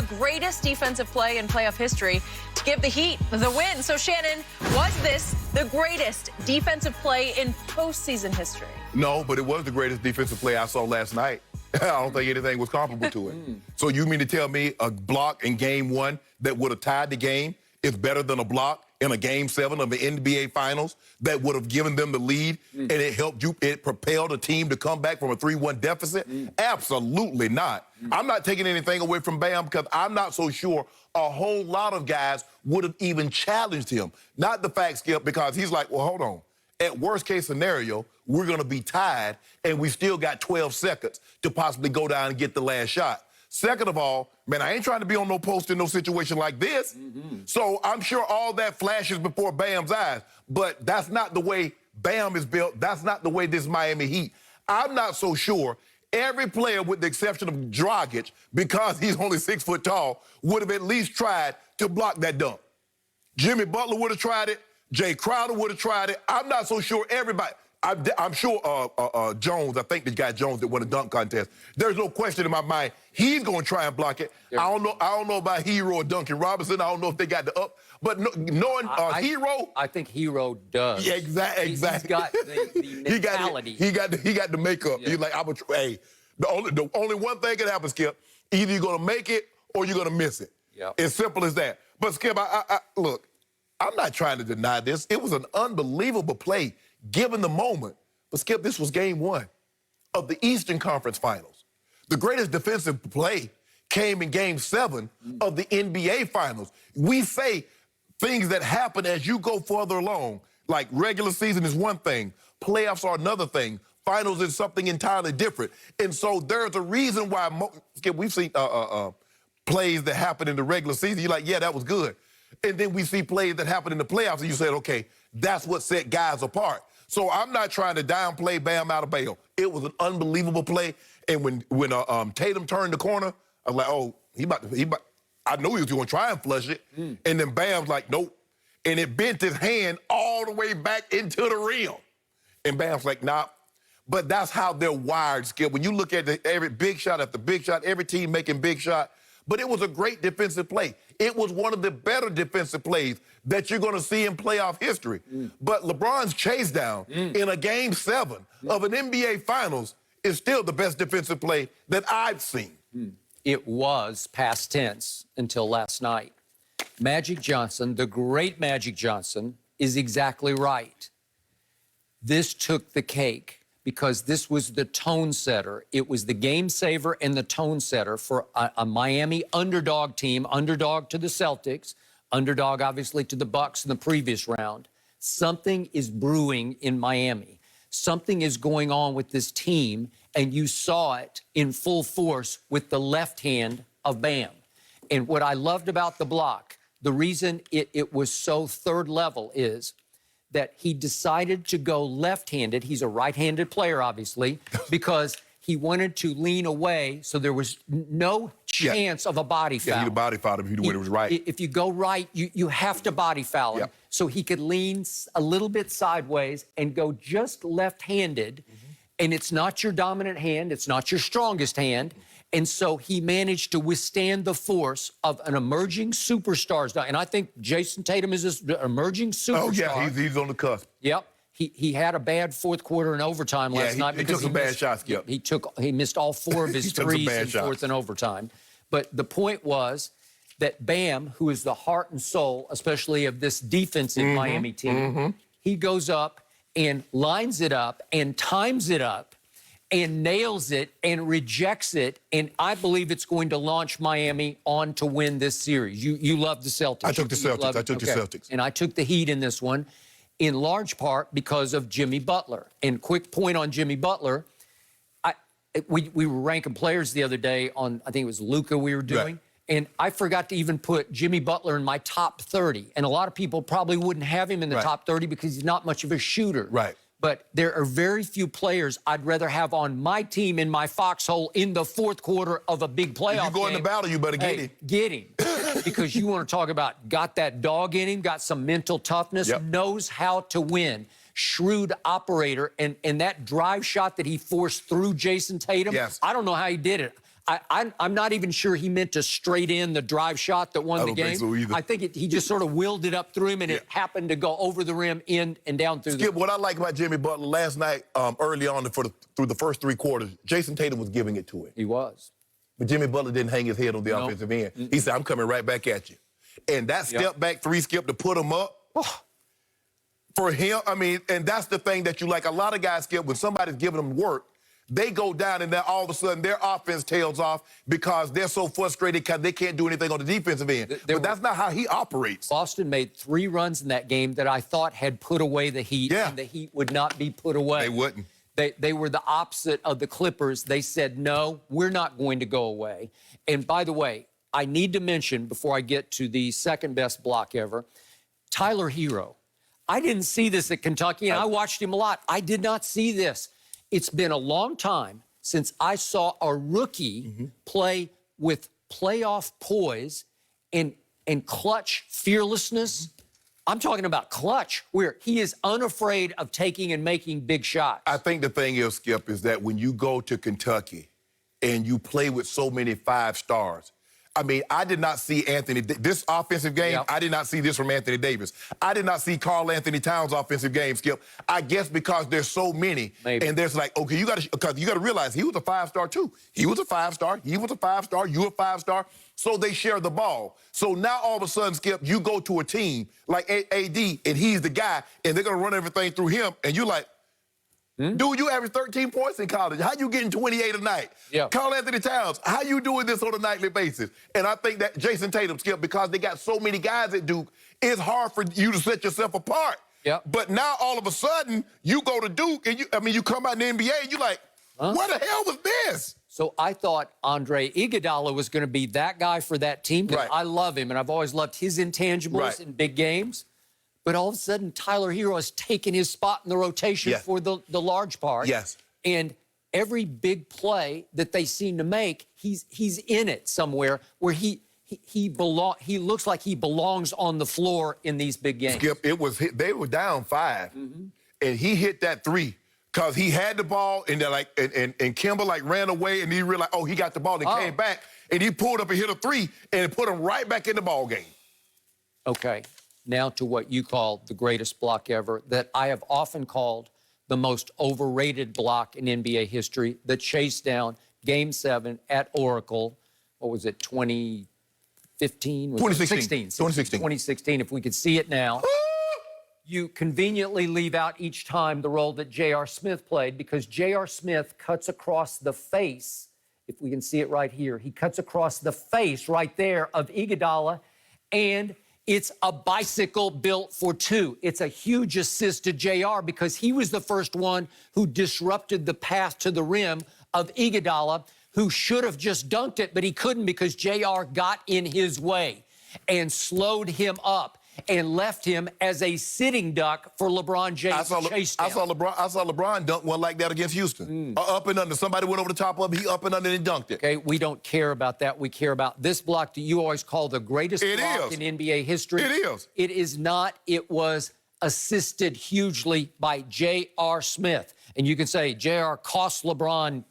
greatest defensive play in playoff history to give the Heat the win. So, Shannon, was this the greatest defensive play in postseason history? No, but it was the greatest defensive play I saw last night. I don't think anything was comparable to it. So you mean to tell me a block in Game 1 that would have tied the game is better than a block in a Game 7 of the NBA Finals that would have given them the lead and it helped you, it propelled a team to come back from a 3-1 deficit? Absolutely not. I'm not taking anything away from Bam because I'm not so sure a whole lot of guys would have even challenged him. Not the fact, Skip, because he's like, well, hold on. At worst case scenario, we're going to be tied, and we still got 12 seconds to possibly go down and get the last shot. Second of all, man, I ain't trying to be on no post in no situation like this. So I'm sure all that flashes before Bam's eyes, but that's not the way Bam is built. That's not the way this Miami Heat. I'm not so sure every player, with the exception of Dragic, because he's only 6 foot tall, would have at least tried to block that dunk. Jimmy Butler would have tried it. Jay Crowder would have tried it. I'm not so sure everybody. I'm sure Jones, I think the guy Jones that won the dunk contest, there's no question in my mind he's going to try and block it. Yeah. I don't know about Hero or Duncan Robinson. I don't know if they got the up. But knowing Hero. I think Hero does. Yeah, exactly. He's got the mentality. He got the makeup. Yeah. He's like, hey, the only one thing can happen, Skip. Either you're going to make it or you're going to miss it. Yep. As simple as that. But, Skip, look, I'm not trying to deny this. It was an unbelievable play given the moment. But, Skip, this was Game 1 of the Eastern Conference Finals. The greatest defensive play came in Game 7 of the NBA Finals. We say things that happen as you go further along, like regular season is one thing, playoffs are another thing, finals is something entirely different. And so there's a reason why, Skip, we've seen plays that happen in the regular season. You're like, yeah, that was good. And then we see plays that happen in the playoffs, and you said, okay, that's what set guys apart. So I'm not trying to downplay Bam Adebayo. It was an unbelievable play. And when Tatum turned the corner, I was like, oh, I know he was going to try and flush it. And then Bam's like, nope. And it bent his hand all the way back into the rim. And Bam's like, nah. But that's how they're wired, Skip. When you look at every big shot after big shot, every team making big shot. But it was a great defensive play. It was one of the better defensive plays that you're going to see in playoff history. But LeBron's chase down in a Game 7 of an NBA Finals is still the best defensive play that I've seen. It was past tense until last night. Magic Johnson, the great Magic Johnson, is exactly right. This took the cake because this was the tone setter. It was the game saver and the tone setter for a Miami underdog team, underdog to the Celtics, underdog obviously to the Bucks in the previous round. Something is brewing in Miami. Something is going on with this team, and you saw it in full force with the left hand of Bam. And what I loved about the block, the reason it was so third level is that he decided to go left-handed. He's a right-handed player, obviously, because he wanted to lean away so there was no chance of a body foul. Yeah, he'd body foul him if he knew it was right. If you go right, you have to body foul him. So he could lean a little bit sideways and go just left-handed, and it's not your dominant hand, it's not your strongest hand, and so he managed to withstand the force of an emerging superstar. And I think Jason Tatum is an emerging superstar. Oh, yeah, he's on the cusp. Yep. He had a bad fourth quarter in overtime last night. He took some bad shots, Skip. He missed all 4 of his threes in fourth and overtime. But the point was that Bam, who is the heart and soul, especially of this defensive Miami team, he goes up and lines it up and times it up and nails it and rejects it, and I believe it's going to launch Miami on to win this series. You love the Celtics. I took the Celtics. I took the Celtics. And I took the Heat in this one, in large part because of Jimmy Butler. And quick point on Jimmy Butler, we were ranking players the other day on, I think it was Luka we were doing, right. And I forgot to even put Jimmy Butler in my top 30. And a lot of people probably wouldn't have him in the top 30 because he's not much of a shooter. Right. But there are very few players I'd rather have on my team in my foxhole in the fourth quarter of a big playoff game. If you go into battle, you better get him. Get him. Because you want to talk about got that dog in him, got some mental toughness, knows how to win. Shrewd operator. And that drive shot that he forced through Jason Tatum, I don't know how he did it. I'm not even sure he meant to straight in the drive shot that won the game. I don't think so either. I think he just sort of willed it up through him, and it happened to go over the rim, in and down through Skip, what I like about Jimmy Butler last night, early on through the first 3 quarters, Jason Tatum was giving it to him. He was. But Jimmy Butler didn't hang his head on the offensive end. He said, I'm coming right back at you. And that step back 3, Skip, to put him up, for him, I mean, and that's the thing that you like. A lot of guys, Skip, when somebody's giving them work, they go down and then all of a sudden their offense tails off because they're so frustrated because they can't do anything on the defensive end. But that's not how he operates. Boston made 3 runs in that game that I thought had put away the Heat, and the Heat would not be put away. They wouldn't. They were the opposite of the Clippers. They said, no, we're not going to go away. And by the way, I need to mention, before I get to the second best block ever, Tyler Hero. I didn't see this at Kentucky, and I watched him a lot. I did not see this. It's been a long time since I saw a rookie play with playoff poise and clutch fearlessness. I'm talking about clutch, where he is unafraid of taking and making big shots. I think the thing is, Skip, is that when you go to Kentucky and you play with so many 5 stars, I mean, I did not see this offensive game, I did not see this from Anthony Davis. I did not see Karl Anthony Towns' offensive game, Skip. I guess because there's so many. And there's like, okay, you got to realize he was a 5-star too. He was a 5-star. He was a 5-star. You a 5-star. So they share the ball. So now all of a sudden, Skip, you go to a team like AD, and he's the guy, and they're going to run everything through him, and you're like, dude, you average 13 points in college. How you getting 28 a night? Karl Anthony Towns, how you doing this on a nightly basis? And I think that Jason Tatum, Skip, because they got so many guys at Duke, it's hard for you to set yourself apart. But now all of a sudden, you go to Duke, and you come out in the NBA, and you're like, what the hell was this? So I thought Andre Iguodala was going to be that guy for that team. I love him, and I've always loved his intangibles in big games. But all of a sudden, Tyler Hero has taken his spot in the rotation for the large part. And every big play that they seem to make, he's in it somewhere where he looks like he belongs on the floor in these big games. Skip, they were down 5, and he hit that 3 because he had the ball, and they're like, and Kimber like ran away, and he realized, oh, he got the ball, and came back, and he pulled up and hit a 3, and it put him right back in the ball game. Okay. Now to what you call the greatest block ever, that I have often called the most overrated block in NBA history, the chase down Game 7 at Oracle. What was it, 2015? 2016. 2016, if we could see it now. You conveniently leave out each time the role that J.R. Smith played, because J.R. Smith cuts across the face, if we can see it right here, he cuts across the face right there of Iguodala, and it's a bicycle built for 2. It's a huge assist to JR because he was the first one who disrupted the path to the rim of Iguodala, who should have just dunked it, but he couldn't because JR got in his way and slowed him up and left him as a sitting duck for LeBron James to chase down. I saw LeBron dunk one like that against Houston. Up and under. Somebody went over the top of it. He up and under and dunked it. Okay, we don't care about that. We care about this block that you always call the greatest block in NBA history. It is. It is not. It was assisted hugely by J.R. Smith. And you can say J.R. cost LeBron